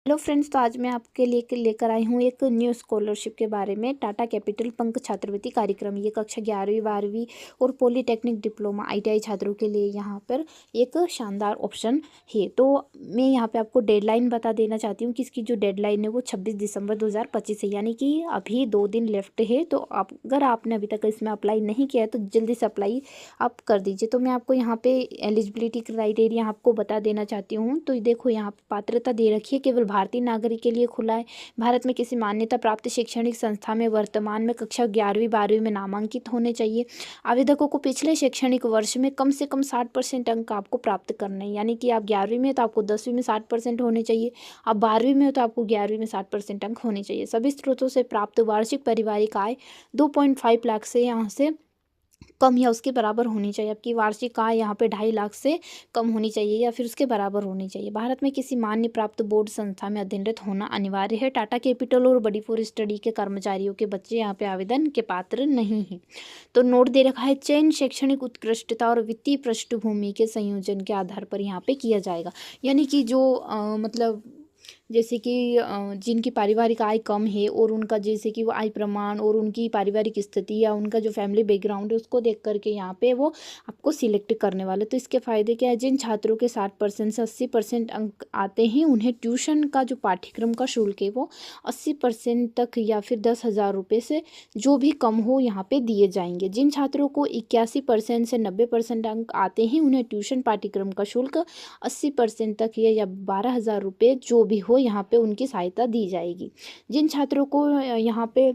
Hello friends, तो आज मैं आपके लिए लेकर आई हूँ एक न्यू स्कॉलरशिप के बारे में। टाटा कैपिटल पंख छात्रवृत्ति कार्यक्रम, ये कक्षा 11वीं 12वीं और पॉलीटेक्निक डिप्लोमा ITI छात्रों के लिए यहाँ पर एक शानदार ऑप्शन है। तो मैं यहाँ पे आपको डेडलाइन बता देना चाहती हूँ कि इसकी जो डेडलाइन है वो 26 दिसंबर 2025 है, यानी कि अभी 2 दिन लेफ्ट है। तो आप अगर आपने अभी तक इसमें अप्लाई नहीं किया है तो जल्दी से अप्लाई आप कर दीजिए। तो मैं आपको यहाँ पे एलिजिबिलिटी क्राइटेरिया आपको बता देना चाहती हूँ। तो देखो, यहाँ पे पात्रता दे रखी है, केवल भारतीय नागरिक के लिए खुला है। भारत में किसी मान्यता प्राप्त शैक्षणिक संस्था में वर्तमान में कक्षा 11वीं 12वीं में नामांकित होने चाहिए। आवेदकों को पिछले शैक्षणिक वर्ष में कम से कम 60% अंक आपको प्राप्त करने हैं, यानी कि आप 11वीं में तो आपको 10वीं में 60% होने चाहिए, आप 12वीं में हो तो आपको 11वीं में 60% अंक होने चाहिए। सभी स्रोतों से प्राप्त वार्षिक पारिवारिक आय 2.5 लाख से यहाँ से कम या उसके बराबर होनी चाहिए। आपकी वार्षिक आय यहाँ पे 2.5 लाख से कम होनी चाहिए या फिर उसके बराबर होनी चाहिए। भारत में किसी मान्य प्राप्त बोर्ड संस्था में अध्ययनरत होना अनिवार्य है। टाटा कैपिटल और बड़ी फोर स्टडी के कर्मचारियों के बच्चे यहाँ पे आवेदन के पात्र नहीं हैं। तो नोट दे रखा है, चयन शैक्षणिक उत्कृष्टता और वित्तीय पृष्ठभूमि के संयोजन के आधार पर यहाँ पे किया जाएगा। यानी कि जो मतलब जैसे कि जिनकी पारिवारिक आय कम है और उनका जैसे कि वो आय प्रमाण और उनकी पारिवारिक स्थिति या उनका जो फैमिली बैकग्राउंड है उसको देख करके यहाँ पे वो आपको सिलेक्ट करने वाले। तो इसके फ़ायदे क्या है, जिन छात्रों के 60% से 80% अंक आते हैं उन्हें ट्यूशन का जो पाठ्यक्रम का शुल्क है वो 80% तक या फिर 10,000 रुपये से जो भी कम हो यहाँ पे दिए जाएंगे। जिन छात्रों को 81% से 90% अंक आते हैं उन्हें ट्यूशन पाठ्यक्रम का शुल्क 80% तक या 12,000 रुपये जो भी हो यहाँ पे उनकी सहायता दी जाएगी। जिन छात्रों को यहाँ पे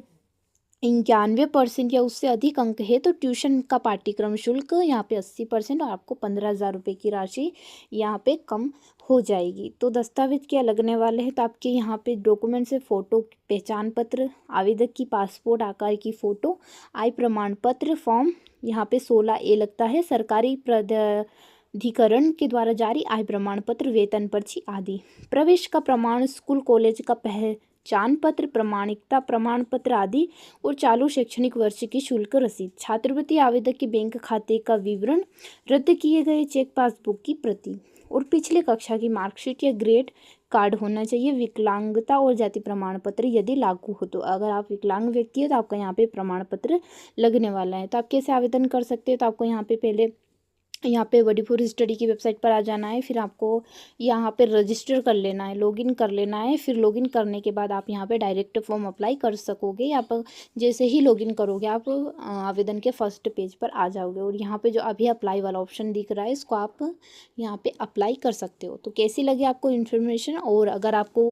91% या उससे अधिक अंक है तो ट्यूशन का पाठ्यक्रम शुल्क यहाँ पे 80% और आपको 15,000 रुपये की राशि यहाँ पे कम हो जाएगी। तो दस्तावेज क्या लगने वाले हैं, तो आपके यहाँ पे डॉक्यूमेंट से फ़ोटो, पहचान पत्र, आवेदक की पासपोर्ट आकार की फ़ोटो, आय प्रमाण पत्र, फॉर्म यहाँ पे 16A लगता है, सरकारी प्राधिकरण के द्वारा जारी आय प्रमाण पत्र, वेतन पर्ची आदि, प्रवेश का प्रमाण, स्कूल कॉलेज का पहचान पत्र, प्रमाणिकता प्रमाण पत्र आदि, और चालू शैक्षणिक वर्ष की शुल्क रसीद, छात्रवृत्ति आवेदक के बैंक खाते का विवरण, रद्द किए गए चेक पासबुक की प्रति और पिछले कक्षा की मार्कशीट या ग्रेड कार्ड होना चाहिए। विकलांगता और जाति प्रमाण पत्र यदि लागू हो, तो अगर आप विकलांग व्यक्ति है तो आपका यहाँ पे प्रमाण पत्र लगने वाला है। तो आप कैसे आवेदन कर सकते हो, तो आपको यहाँ पे पहले यहाँ पे बड़ी फोर स्टडी की वेबसाइट पर आ जाना है, फिर आपको यहाँ पे रजिस्टर कर लेना है, लॉगिन कर लेना है। फिर लॉगिन करने के बाद आप यहाँ पे डायरेक्ट फॉर्म अप्लाई कर सकोगे। आप जैसे ही लॉगिन करोगे आप आवेदन के फर्स्ट पेज पर आ जाओगे और यहाँ पे जो अभी अप्लाई वाला ऑप्शन दिख रहा है इसको आप यहाँ पे अप्लाई कर सकते हो। तो कैसी लगी आपको इन्फॉर्मेशन, और अगर आपको